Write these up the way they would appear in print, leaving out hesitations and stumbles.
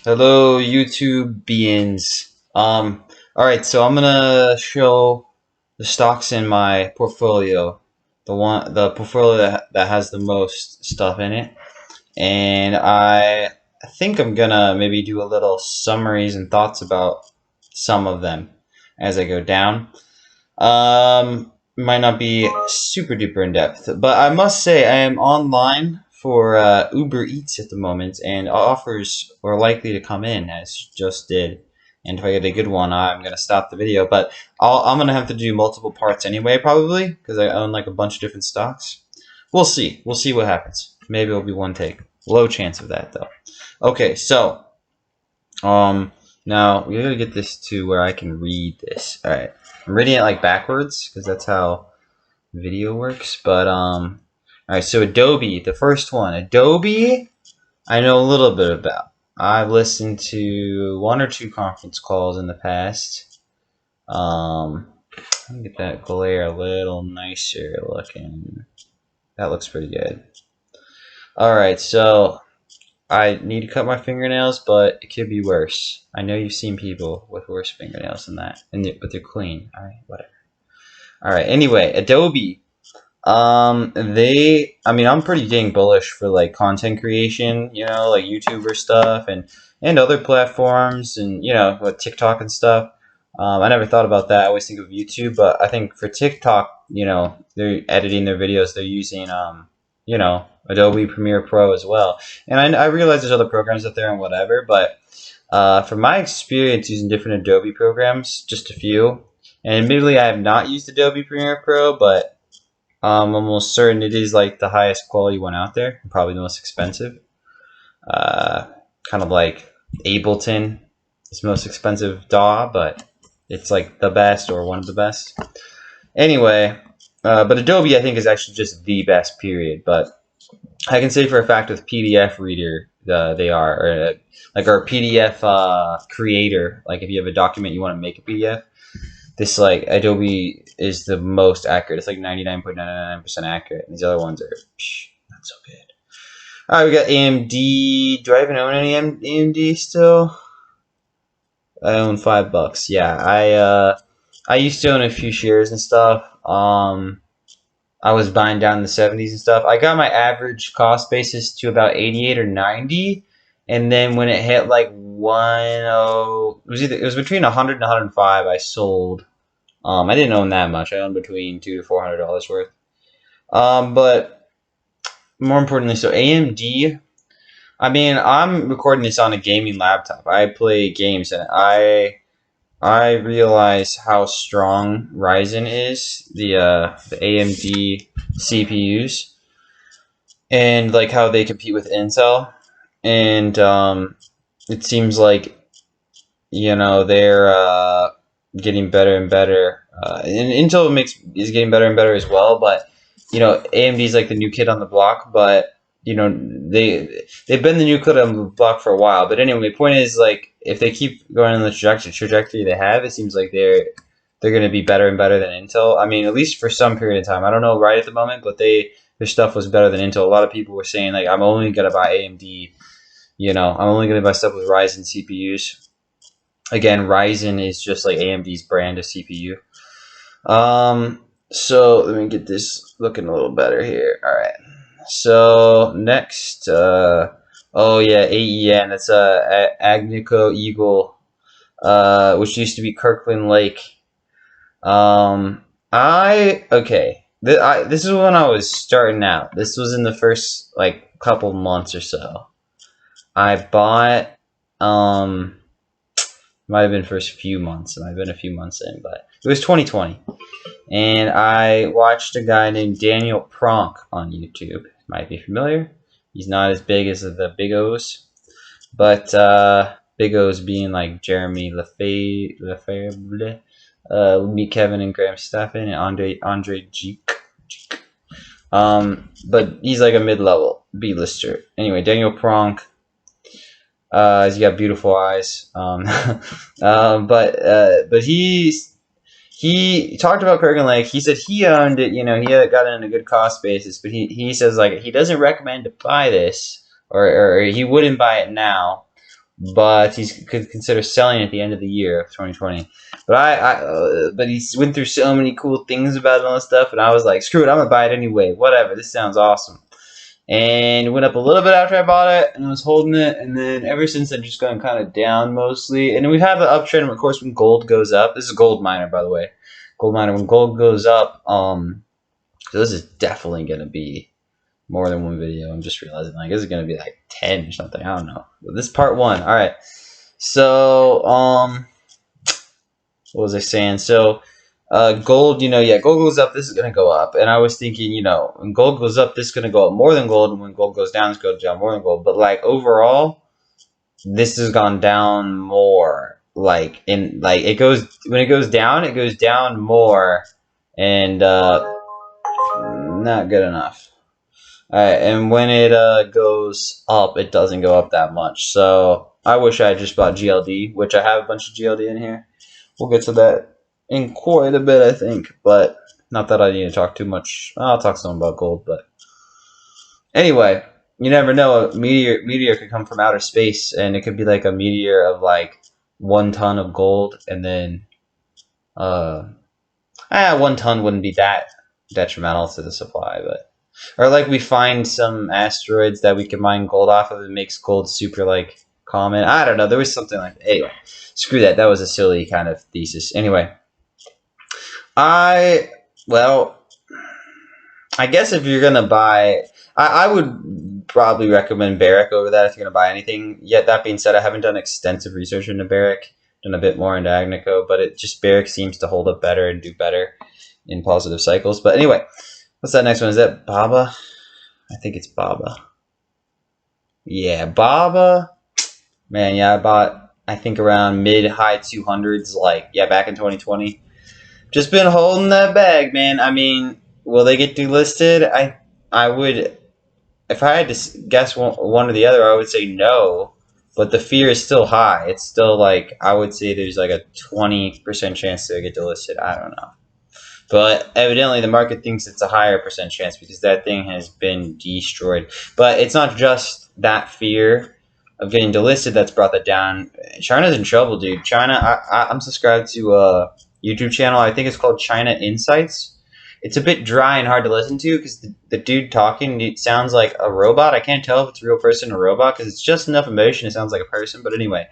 Hello, YouTube beings. All right, so I'm gonna show the stocks in my portfolio, the portfolio that has the most stuff in it, and I think I'm gonna maybe do a little summaries and thoughts about some of them as I go down. Might not be super duper in depth, but I must say I am online for Uber Eats at the moment, and offers are likely to come in as just did. And if I get a good one, I'm gonna stop the video. But I'm gonna have to do multiple parts anyway, probably because I own like a bunch of different stocks. We'll see. We'll see what happens. Maybe it'll be one take. Low chance of that though. Okay, so um, now we gotta get this to where I can read this. All right, I'm reading it like backwards because that's how video works. But all right. So Adobe, the first one, Adobe, I know a little bit about. I've listened to one or two conference calls in the past. Let me get that glare a little nicer looking. That looks pretty good. All right, so I need to cut my fingernails, but it could be worse. I know you've seen people with worse fingernails than that, but they're clean. All right, whatever. All right. Anyway, Adobe. I mean, I'm pretty dang bullish for like content creation. Like YouTuber stuff and other platforms, and with TikTok and stuff. I never thought about that. I always think of YouTube, but I think for TikTok, they're editing their videos. They're using Adobe Premiere Pro as well. And I realize there's other programs out there and whatever, but from my experience using different Adobe programs, just a few, and admittedly I have not used Adobe Premiere Pro, but I'm almost certain it is like the highest quality one out there, and probably the most expensive. Kind of like Ableton is the most expensive DAW, but it's like the best or one of the best. Anyway, but Adobe I think is actually just the best, period. But I can say for a fact with PDF Reader, they are, or, like our PDF creator. Like if you have a document you want to make a PDF, this like Adobe is the most accurate. It's like 99.99% accurate. And these other ones are not so good. All right, we got AMD. Do I even own any AMD still? I own $5. Yeah, I used to own a few shares and stuff. I was buying down in the 70s and stuff. I got my average cost basis to about 88 or 90, and then when it hit like 10, it was between 100 and 105. I sold. I didn't own that much. I owned between $200 to $400 worth. But more importantly, so AMD. I mean, I'm recording this on a gaming laptop. I play games, and I realize how strong Ryzen is, the AMD CPUs, and like how they compete with Intel. And it seems like they're getting better and better. And Intel is getting better and better as well. But AMD is like the new kid on the block. But they've been the new kid on the block for a while. But anyway, the point is, like, if they keep going on the trajectory they have, it seems like they're going to be better and better than Intel. I mean, at least for some period of time. I don't know right at the moment, but their stuff was better than Intel. A lot of people were saying, like, I'm only going to buy AMD. I'm only going to buy stuff with Ryzen CPUs. Again, Ryzen is just like AMD's brand of CPU. So let me get this looking a little better here. All right. So next, oh yeah, AEN. That's Agnico Eagle, which used to be Kirkland Lake. This is when I was starting out. This was in the first like couple months or so. I bought might have been first few months. It might have been a few months in, but it was 2020. And I watched a guy named Daniel Pronk on YouTube. Might be familiar. He's not as big as the Big O's, but Big O's being like Jeremy Lefebvre, me, Kevin, and Graham Stephan, and Andre Jeek. But he's like a mid-level B-lister. Anyway, Daniel Pronk. He's got beautiful eyes. But he talked about Kirkland Lake. He said he owned it. He had got it on a good cost basis. But he says like he doesn't recommend to buy this, or he wouldn't buy it now, but he could consider selling at the end of the year of 2020. But he went through so many cool things about it and all this stuff, and I was like, screw it, I'm gonna buy it anyway. Whatever, this sounds awesome. And it went up a little bit after I bought it, and I was holding it, and then ever since I've just gone kind of down mostly. And then we've had the uptrend, of course, when gold goes up. This is a gold miner, by the way. Gold miner, when gold goes up, so this is definitely gonna be more than one video. I'm just realizing, like, this is gonna be like 10 or something. I don't know. But this is part one. All right. So, what was I saying? So, gold, gold goes up, this is going to go up. And I was thinking, when gold goes up, this is going to go up more than gold. And when gold goes down, it's going to go down more than gold. But, like, overall, this has gone down more. When it goes down more. And, not good enough. Alright, and when it goes up, it doesn't go up that much. So, I wish I had just bought GLD, which I have a bunch of GLD in here. We'll get to that in quite a bit, I think, but not that I need to talk too much. I'll talk some about gold, but anyway, you never know. A meteor could come from outer space, and it could be like a meteor of like 1 ton of gold, and then 1 ton wouldn't be that detrimental to the supply, but or like we find some asteroids that we can mine gold off of. It makes gold super like common. I don't know. There was something like that. Anyway, screw that. That was a silly kind of thesis. Anyway, I guess if you're gonna buy, I would probably recommend Barrick over that if you're gonna buy anything. Yet that being said, I haven't done extensive research into Barrick. Done a bit more into agnico, but Barrick seems to hold up better and do better in positive cycles. But anyway, what's that next one? Is that Baba? I think it's Baba. Yeah, Baba. Man, yeah, I bought, I think, around mid-high 200s, back in 2020. Just been holding that bag, man. I mean, will they get delisted? I would, if I had to guess one or the other, I would say no. But the fear is still high. It's still I would say there's like a 20% chance they get delisted. I don't know. But evidently the market thinks it's a higher percent chance because that thing has been destroyed. But it's not just that fear of getting delisted that's brought that down. China's in trouble, dude. China, I'm subscribed to a YouTube channel. I think it's called China Insights. It's a bit dry and hard to listen to because the dude talking, it sounds like a robot. I can't tell if it's a real person or a robot because it's just enough emotion. It sounds like a person. But anyway.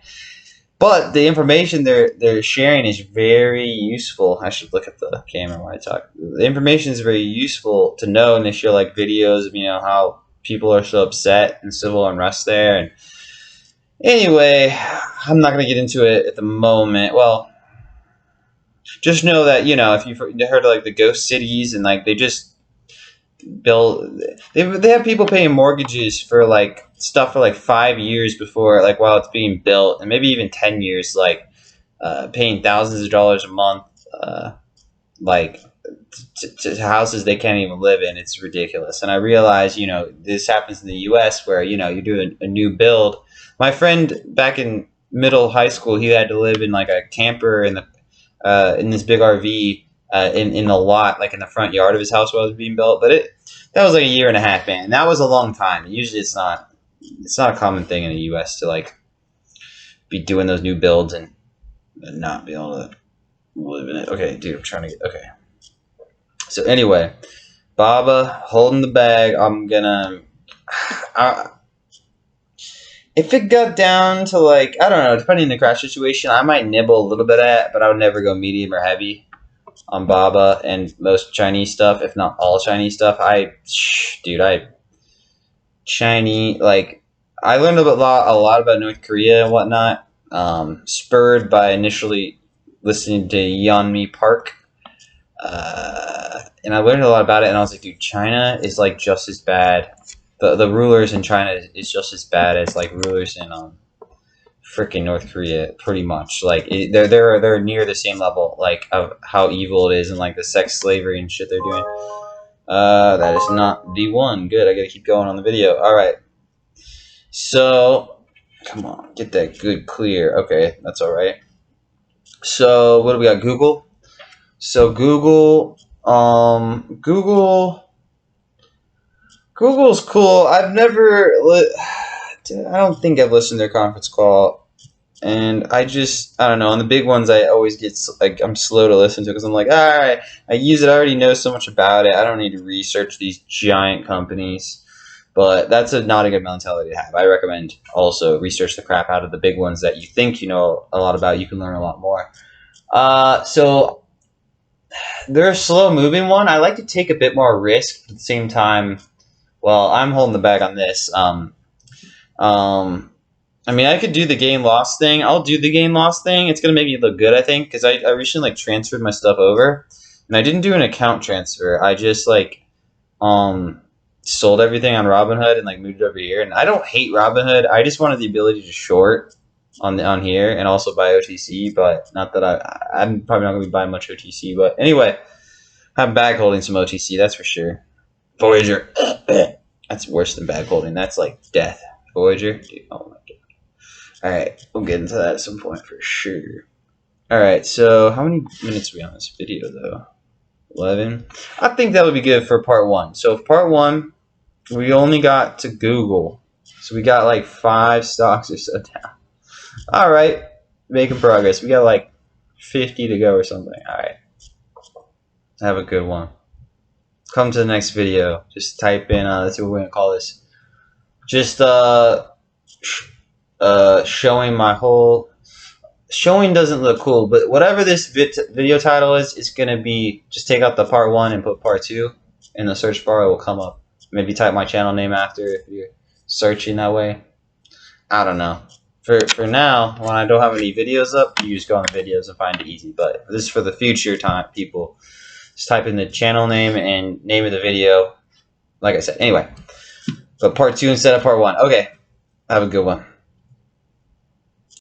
But the information they're sharing is very useful. I should look at the camera when I talk. The information is very useful to know, and they show videos of how people are so upset and civil unrest there. And anyway, I'm not going to get into it at the moment. Well, just know that if you've heard of the ghost cities and they just build, they have people paying mortgages for stuff for 5 years before while it's being built, and maybe even 10 years, paying thousands of dollars a month to houses they can't even live in. It's ridiculous. And I realize this happens in the US where you do a new build. My friend back in middle high school, he had to live in a camper in this big RV in the lot, in the front yard of his house while it was being built. But that was a year and a half, man. And that was a long time. And usually it's not a common thing in the US to be doing those new builds and not be able to live in it. Okay, dude, I'm trying to get, okay. So anyway, Baba holding the bag. I'm gonna, if it got down to I don't know, depending on the crash situation, I might nibble a little bit at it, but I would never go medium or heavy on Baba and most Chinese stuff, if not all Chinese stuff. Chinese, I learned a lot about North Korea and whatnot, spurred by initially listening to Yeonmi Park, and I learned a lot about it, and I was like, dude, China is just as bad. The rulers in China is just as bad as rulers in freaking North Korea, pretty much. They're near the same level of how evil it is, and the sex slavery and shit they're doing. That is not the one. Good, I gotta keep going on the video. Alright. So, come on, get that good clear. Okay, that's alright. So, what do we got? Google. So, Google's cool. I've never, don't think I've listened to their conference call, and I don't know. On the big ones, I always get like I'm slow to listen to because I'm like, all right, I use it. I already know so much about it. I don't need to research these giant companies. But that's not a good mentality to have. I recommend also research the crap out of the big ones that you think you know a lot about. You can learn a lot more. So they're a slow moving one. I like to take a bit more risk at the same time. Well, I'm holding the bag on this. I mean, I could do the gain loss thing. I'll do the gain loss thing. It's gonna make me look good, I think, because I recently like transferred my stuff over, and I didn't do an account transfer. I just like sold everything on Robinhood and like moved it over here. And I don't hate Robinhood. I just wanted the ability to short on here and also buy OTC. But not that I'm probably not gonna be buying much OTC. But anyway, I'm bag holding some OTC. That's for sure. Voyager. That's worse than bag holding. That's like death. Voyager. Dude, oh my god. Alright, we'll get into that at some point for sure. Alright, so how many minutes are we on this video though? 11. I think that would be good for part 1. So part 1, we only got to Google. So we got like 5 stocks or so down. Alright, making progress. We got like 50 to go or something. Alright. Have a good one. Come to the next video. Just type in, let's see what we're going to call this. Just, showing my whole... Showing doesn't look cool, but whatever this video title is, it's going to be... Just take out the part 1 and put part 2. In the search bar, it will come up. Maybe type my channel name after if you're searching that way. I don't know. For now, when I don't have any videos up, you just go on the videos and find it easy. But this is for the future time, people. Just type in the channel name and name of the video. Like I said. Anyway. But part 2 instead of part 1. Okay. Have a good one.